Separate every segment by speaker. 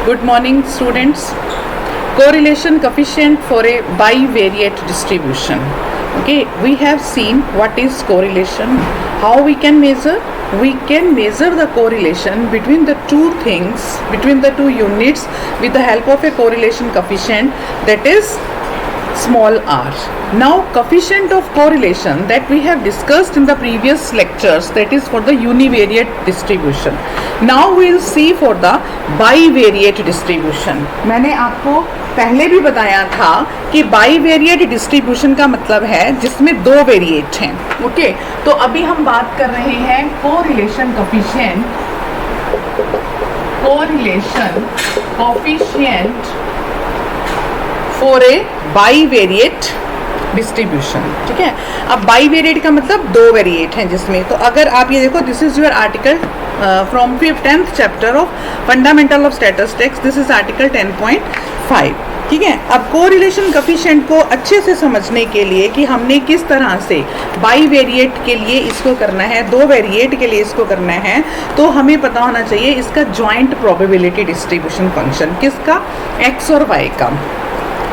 Speaker 1: Good morning, students. Correlation coefficient for a bivariate distribution. Okay, we have seen what is correlation, how we can measure. We can measure the correlation between the two things, between the two units, with the help of a correlation coefficient, that is small r. Now coefficient of correlation that we have discussed in the previous lectures, that is for the univariate distribution. Now we will see for the bivariate distribution. मैंने आपको पहले भी बताया था कि bivariate distribution का मतलब है जिसमें दो वेरिएट हैं. ओके, तो अभी हम बात कर रहे हैं correlation coefficient for a bivariate distribution. ठीक है, अब बाईवेरिएट का मतलब दो वेरिएट हैं जिसमें. तो अगर आप ये देखो, this is your article from 10th chapter of fundamental of statistics. This is article 10.5. ठीक है, अब कोरिलेशन कोएफिशिएंट को अच्छे से समझने के लिए कि हमने किस तरह से बाईवेरिएट के लिए इसको करना है, दो वेरिएट के लिए इसको करना है, तो हमें पता होना चाहिए इसका जॉइंट प्रोबेबिलिटी डिस्ट्रीब्यूशन फंक्शन. किसका? एक्स और वाई का.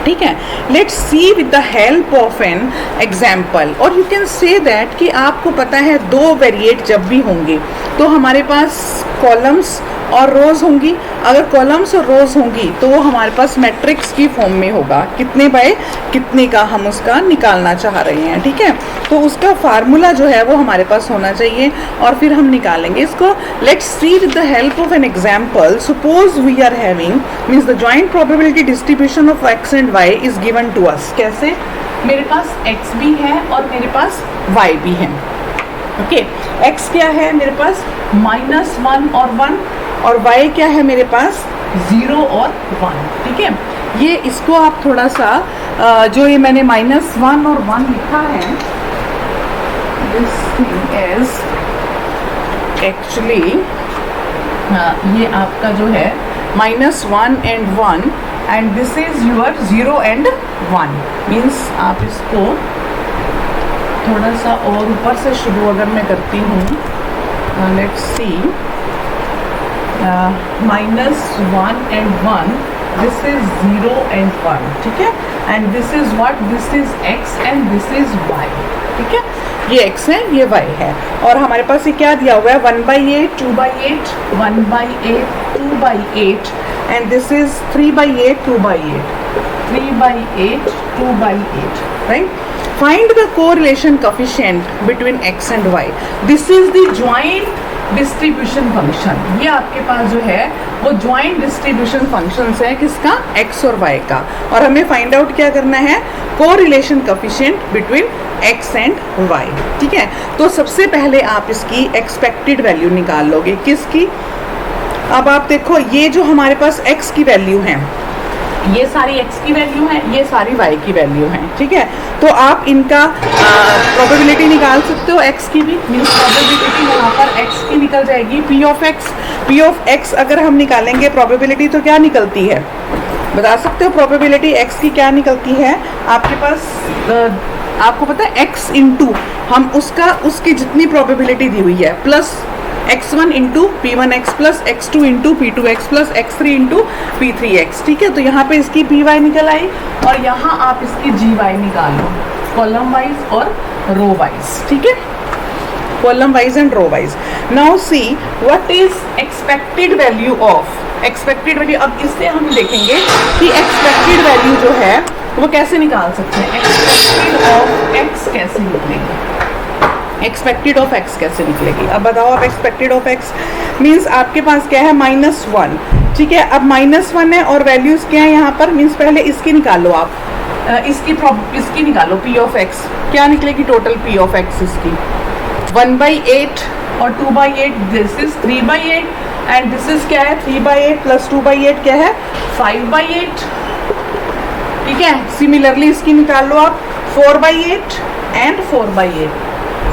Speaker 1: ठीक है, let's see with the help of an example. और यू कैन से दैट कि आपको पता है दो वेरिएट जब भी होंगे तो हमारे पास कॉलम्स और रोज होंगी. अगर कॉलम्स और रोज होंगी तो वो हमारे पास मैट्रिक्स की फॉर्म में होगा. कितने बाय कितने का हम उसका निकालना चाह रहे हैं. ठीक है, तो उसका फार्मूला जो है वो हमारे पास होना चाहिए और फिर हम निकालेंगे इसको. Let's see with the help of an example. Suppose we are having means the joint probability distribution of x and y is given to us. कैसे? मेरे पास एक्स भी है और मेरे पास वाई भी है. ओके, एक्स क्या है मेरे पास? -1 और 1. और y क्या है मेरे पास? 0 और 1. ठीक है, ये इसको आप थोड़ा सा जो ये मैंने -1 और 1 लिखा है, दिस थिंग इज एक्चुअली ये आपका जो है -1 and 1 and this is your 0 and 1. Means आप इसको थोड़ा सा और ऊपर से शुरू अगर मैं करती हूँ, let's see, -1 and 1, this is 0 and 1. ठीक है, and this is what? This is x and this is y. ठीक है, ये x है, ये y है. और हमारे पास ये क्या दिया हुआ है? 1/8, 2/8, 1/8, 2/8, and this is 3/8, 2/8, 3/8, 2/8. Right? Find the correlation coefficient between x and y. This is the joint distribution function. ये आपके पास जो है वो ज्वाइंट डिस्ट्रीब्यूशन फंक्शन है. किसका? एक्स और वाई का. और हमें फाइंड आउट क्या करना है? Correlation coefficient between x and y. ठीक है, तो सबसे पहले आप इसकी एक्सपेक्टेड वैल्यू निकाल लोगे. किसकी? अब आप देखो, ये जो हमारे पास एक्स की वैल्यू है, ये सारी x की वैल्यू है, ये सारी y की वैल्यू है. ठीक है, तो आप इनका प्रोबेबिलिटी निकाल सकते हो. x की भी मीन्स प्रोबेबिलिटी यहाँ पर x की निकल जाएगी. p ऑफ x अगर हम निकालेंगे प्रोबेबिलिटी तो क्या निकलती है? बता सकते हो प्रोबेबिलिटी x की क्या निकलती है? आपके पास आपको पता है x इंटू हम उसकी जितनी प्रोबेबिलिटी दी हुई है plus x1 into p1x plus x2 into p2x plus x3 into p3x. ठीक है, तो यहाँ पे इसकी py निकल आई और यहाँ आप इसकी gy निकाल लो, कॉलम वाइज और रो वाइज. ठीक है, column wise and row wise. Now see what is expected value of expected value. अब इससे हम देखेंगे कि एक्सपेक्टेड वैल्यू जो है वो कैसे निकाल सकते हैं. एक्सपेक्टेड ऑफ x कैसे निकलेगी? एक्सपेक्टेड ऑफ x कैसे निकलेगी? अब बताओ आप. एक्सपेक्टेड ऑफ x मीन्स आपके पास क्या है? -1. ठीक है, अब -1 है और वैल्यूज क्या है यहाँ पर? मीन्स पहले इसकी निकालो आप, इसकी निकालो p ऑफ x. क्या निकलेगी टोटल p ऑफ x? इसकी 1/8 और 2/8, this is 3/8 and this is क्या है? 3/8 प्लस 2/8 क्या है? 5/8. ठीक है, सिमिलरली इसकी निकाल लो आप 4/8 एंड 4/8,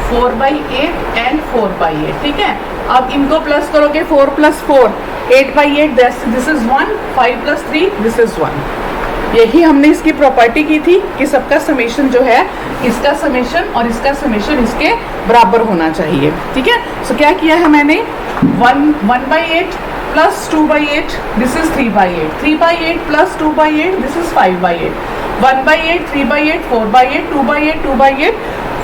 Speaker 1: 4/8 एंड 4/8. ठीक है, अब इनको प्लस करोगे, 4 + 4 8/8, दिस इज 1, 5 + 3 दिस इज 1. यही हमने इसकी प्रॉपर्टी की थी कि सबका समेशन जो है, इसका समेशन और इसका समेशन इसके बराबर होना चाहिए. ठीक है, सो क्या किया है मैंने? 1/8 plus 2/8, this is 3/8. 3/8 plus 2/8, this is 5/8. 1/8, 3/8, 4/8, 2/8, 2/8,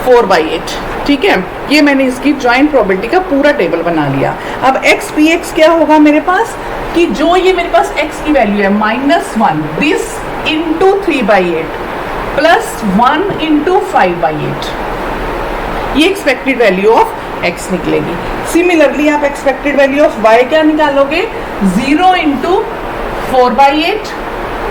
Speaker 1: 4/8. ठीक है, ये मैंने इसकी जॉइंट प्रोबेबिलिटी का पूरा टेबल बना लिया. अब x p x क्या होगा मेरे पास, कि जो ये मेरे पास x की वैल्यू है -1, दिस इंटू 3/8 प्लस 1 इंटू 5/8, ये एक्सपेक्टेड वैल्यू ऑफ x निकलेगी. सिमिलरली आप एक्सपेक्टेड वैल्यू ऑफ y क्या निकालोगे, 0 into 4/8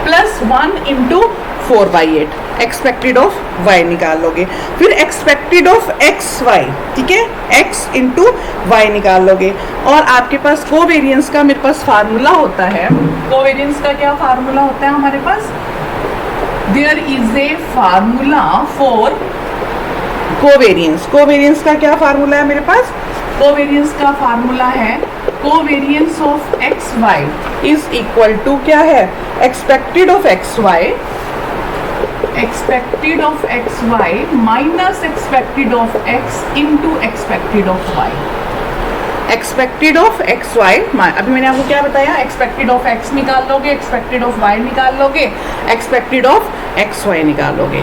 Speaker 1: plus 1 into 4/8, expected of y निकालोगे. फिर एक्सपेक्टेड ऑफ एक्स वाई, ठीक है, x इंटू वाई निकाल लोगे. और आपके पास कोवेरियंस का मेरे पास फार्मूला होता है. कोवेरियंस का क्या फार्मूला होता है हमारे पास, there is a formula for covariance. Covariance का क्या फार्मूला है मेरे पास, कोवेरियंस का फार्मूला है covariance of X Y is equal to क्या है, expected of X Y, expected of X Y minus expected of X into expected of Y. Expected of X Y, अभी मैंने आपको क्या बताया, एक्सपेक्टेड ऑफ एक्स निकाल लोगे, एक्सपेक्टेड ऑफ वाई निकाल लोगे, एक्सपेक्टेड ऑफ एक्स वाई निकाल लोगे,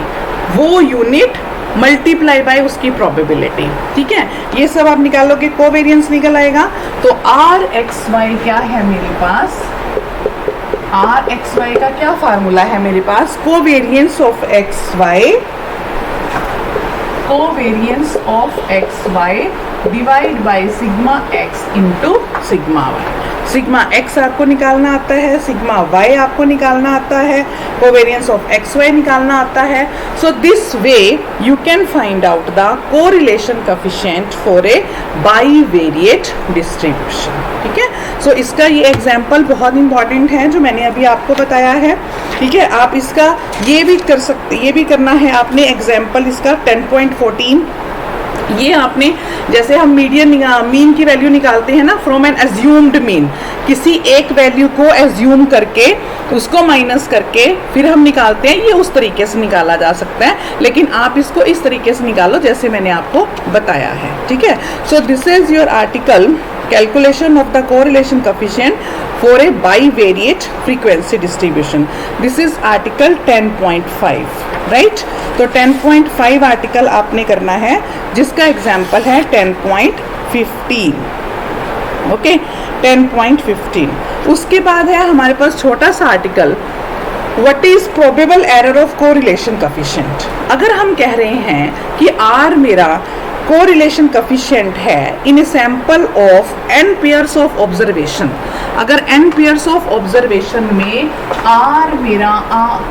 Speaker 1: वो यूनिट मल्टीप्लाई बाय उसकी प्रोबेबिलिटी. ठीक है, ये सब आप निकालोगे, कोवेरियंस निकल आएगा. तो आर एक्स वाई क्या है मेरे पास, आर एक्स वाई का क्या फार्मूला है मेरे पास, covariance of X Y, covariance of X Y divide by sigma X into sigma Y. Sigma X आपको निकालना आता है, सिग्मा वाई आपको निकालना आता है, कोवेरियंस ऑफ एक्स वाई निकालना आता है. So this way you can find out the correlation coefficient for a bivariate distribution. ठीक है, सो इसका ये एग्जाम्पल बहुत इंपॉर्टेंट है जो मैंने अभी आपको बताया है. ठीक है, आप इसका ये भी कर सकते, ये भी करना है आपने एग्जाम्पल इसका 10.14. ये आपने, जैसे हम मीडियन मीन की वैल्यू निकालते हैं ना, फ्रॉम एन एज्यूम्ड मीन, किसी एक वैल्यू को एज्यूम करके उसको माइनस करके फिर हम निकालते हैं, ये उस तरीके से निकाला जा सकता है. लेकिन आप इसको इस तरीके से निकालो जैसे मैंने आपको बताया है. ठीक है, so this is your article calculation of the correlation coefficient for a bivariate frequency distribution. This is article 10.5, right? तो 10.5 आर्टिकल आपने करना है, जिसका एग्जाम्पल है 10.15. ओके, 10.15. उसके बाद है हमारे पास छोटा सा article, what is probable error of correlation coefficient. अगर हम कह रहे हैं कि आर मेरा कोरिलेशन कोएफिशिएंट है in a sample of n pairs of observation, अगर n पेयर्स ऑफ ऑब्जर्वेशन में r मेरा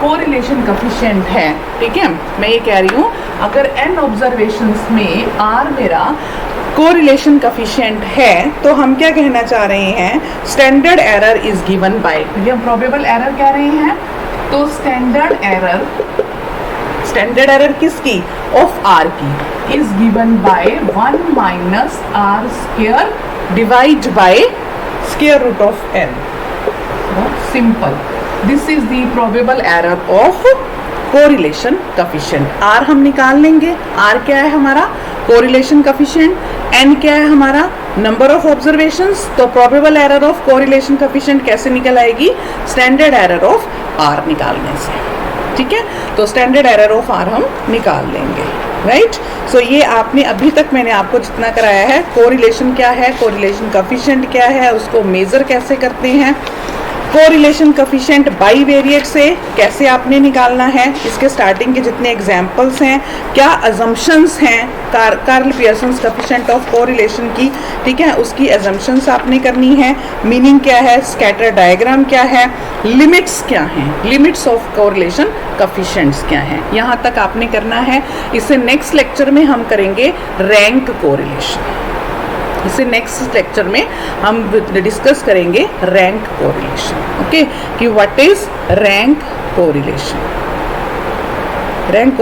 Speaker 1: कोरिलेशन कोएफिशिएंट है. ठीक है, मैं ये कह रही हूँ अगर n ऑब्जर्वेशंस में r मेरा कोरिलेशन कोएफिशिएंट है, तो हम क्या कहना चाह रहे हैं, standard error is given by, ये हम प्रोबेबल एरर कह रहे हैं. तो स्टैंडर्ड एरर किसकी, ऑफ r की, is given by 1 minus r square divide by square root of n. Simple, this is the probable error of correlation coefficient. r हम निकाल लेंगे, r क्या है हमारा, कोरिलेशन कोएफिशिएंट, n क्या है हमारा, नंबर ऑफ ऑब्जर्वेशंस. तो probable error of correlation coefficient कैसे निकल आएगी, स्टैंडर्ड एरर ऑफ r निकालने से. ठीक है, तो स्टैंडर्ड एरर ऑफ r हम निकाल लेंगे. राइट, सो ये आपने अभी तक मैंने आपको जितना कराया है, कोरिलेशन क्या है, कोरिलेशन कोएफिशिएंट क्या है, उसको मेजर कैसे करते हैं, कोरिलेशन कोएफिशिएंट बाईवेरिएट से कैसे आपने निकालना है, इसके स्टार्टिंग के जितने एग्जांपल्स हैं, क्या अजम्पशंस हैं Karl Pearson's coefficient of correlation की. ठीक है, उसकी अजम्पशंस आपने करनी है, मीनिंग क्या है, स्कैटर डायग्राम क्या है, लिमिट्स क्या हैं, लिमिट्स ऑफ कोरिलेशन कोएफिशिएंट्स क्या हैं, यहाँ तक आपने करना है. इसे नेक्स्ट लेक्चर में हम करेंगे रैंक कोरिलेशन. इसे नेक्स्ट लेक्चर में हम डिस्कस करेंगे रैंक कोरिलेशन. ओके, कि what is rank correlation. Rank